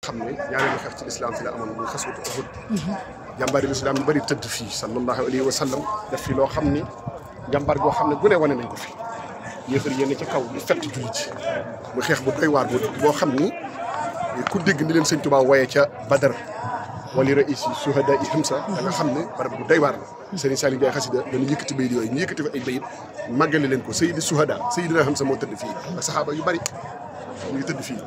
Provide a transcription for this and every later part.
xam ne ñaareelu xeex ci lislaam fi la amoon muy xaswatu Uhud jàmbaari lislaam yu bëri tëdd fii sallallahu alayhi wa sallam def fi loo xam ni jàmbaar goo xam ne bu ne wane nañ ko fi yéefar yéen ci kaw di fett jullit ci muy xeex bu doy waar boo xam ni ku dégg ni leen sëñ Tuubaa woyee ca Badar wali raisi suhada i Hamza da nga xam ne barab bu doy waar la Serigne Saliou Ndiaye xasida dana yëkkati bayit yooyu ñu yëkkati fa ay bayit màggale leen ko Seydi Suhada Seydina Hamza moo tëdd fii ak saxaaba yu bëri ñu ngi tëdd fii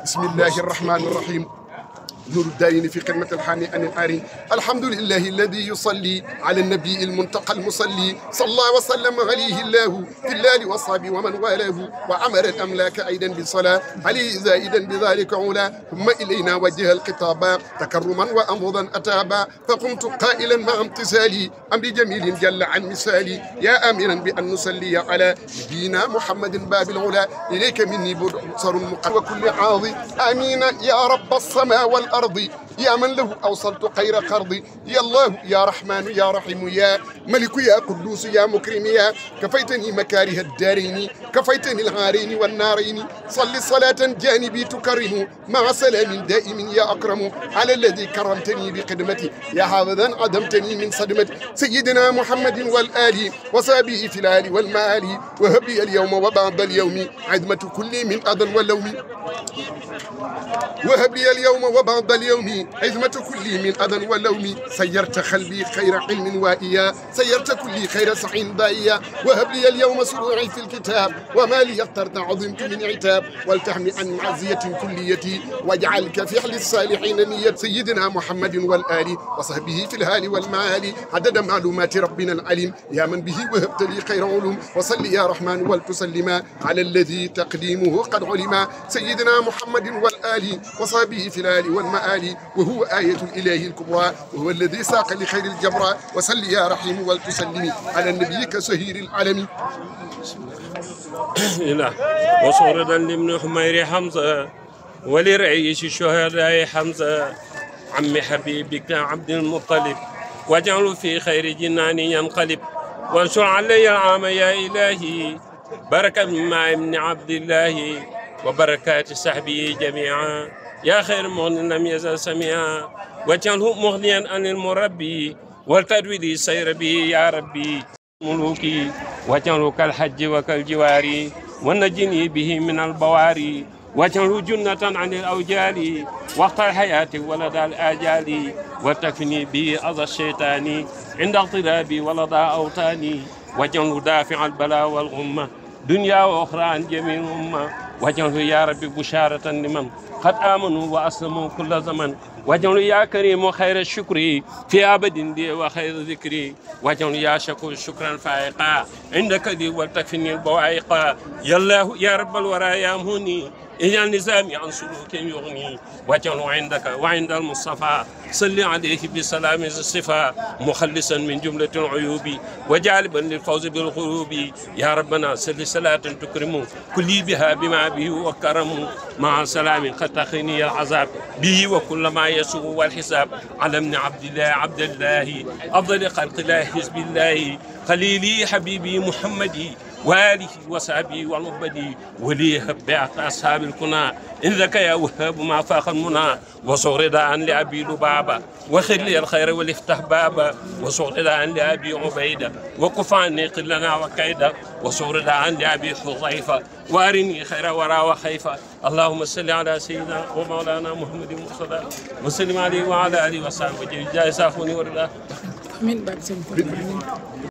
bismillahi rahmani rahim نور الدارين في خدمة الحاني عن الآرين الحمد لله الذي يصلي على النبي المنتقى المصلي صلى وسلم عليه الله في الله وصحبه ومن والاه وعمر الأملاك أيضا بالصلاة عليه زائدا بذلك علا ثم إلينا وجه الخطاب تكرما وأمضا أتابا فقمت قائلا مع امتثالي أمر جميل جل عن مثالي يا آمرا بأن نصلي على نبينا محمد باب العلا إليك مني بصر مقر وكل عاضي آمين يا رب السماء والأرض يا من له أوصلت خير قرضي يا الله يا رحمن يا رحيم يا ملك يا قدوس يا مكرم يا كفيتني مكاره الدارين كفيتني العارين والنارين صل صلاة جانبي تكرم مع سلام دائم يا أكرم على الذي كرمتني بقدمتي يا حافظا عدمتني من صدمتي سيدنا محمد والآل وصحبه في الآل والمآل وهب لي اليوم وبعد اليوم عدمة كل من أذى واللوم وهب لي اليوم وبعد اليوم عزمة كل من أذى واللوم سيرت قلبي خير علم وإياه سيرت كل خير سعين ضائيا وهب لي اليوم سروعي في الكتاب وما لي اخترت عظمت من عتاب ولتحمي عن معزية كليتي واجعل كفحل الصالحين نية سيدنا محمد والآل وصحبه في الهال والمال عدد معلومات ربنا العليم يا من به وهبت لي خير علوم وصل يا رحمن ولتسلما على الذي تقديمه قد علم سيدنا محمد والآل وصحبه في الآل والمآل وهو آية الإله الكبرى وهو الذي ساق لخير الجبرى وصل يا رحيم ولتسلمي على النبي كسهير العالم وصوردا لابن حمير حمزة ولرئيس الشهداء حمزة عم حبيبك عبد المطلب واجعل في خير جنان ينقلب وانشر علي العام يا إلهي بركة مما ابن عبد الله وبركات صحبه جميعا يا خير مغن لم يزل سميعا واجعله مغنيا عن المربي والتدويل سير به يا ربي ملوكي واجعله كالحج وكالجواري ونجني به من البواري واجعله جنة عن الأوجال وقت الحياة ولدى الآجال وتكفني به أذى الشيطان عند اغترابي ولدى أوطاني واجعله دافع البلاء والغمة دنيا وأخرى عن جميع الأمة واجعله يا ربي بشارة لمن قد آمنوا وأسلموا كل زمن واجعله يا كريم خير الشكر في أبد لي وخير ذكري واجعله يا شكور شكرا فائقا عندك لي ولتكفني البوائق يا الله يا رب الورى يا مهني اجعل نظامي عن سلوك يغني واجعله عندك وعند المصطفى صل عليه بسلام الصفا مخلصا من جملة العيوب وجالبا للفوز بالغروب يا ربنا صل صلاة تكرم كلي بها بما به وكرم مع سلام قد تخيني العذاب به وكل ما يسوء والحساب على ابن عبد الله أفضل خلق الله حزب الله خليلي حبيبي محمدي وآله وصحبه والمبدي ولي هبعت أصحاب الكنى إن ذاك يا وهاب ما فاق المنى وصغر داعا لأبي لبابا وخذ لي الخير والافتح بابا وصغر داعا لأبي عبيدة وكف عني قلنا وكيدا وصغر داعا لأبي حذيفة وأرني خير ورا وخيفة اللهم صل على سيدنا ومولانا محمد صلى وسلم عليه وعلى آله وصحبه جاي سافوني ورلا.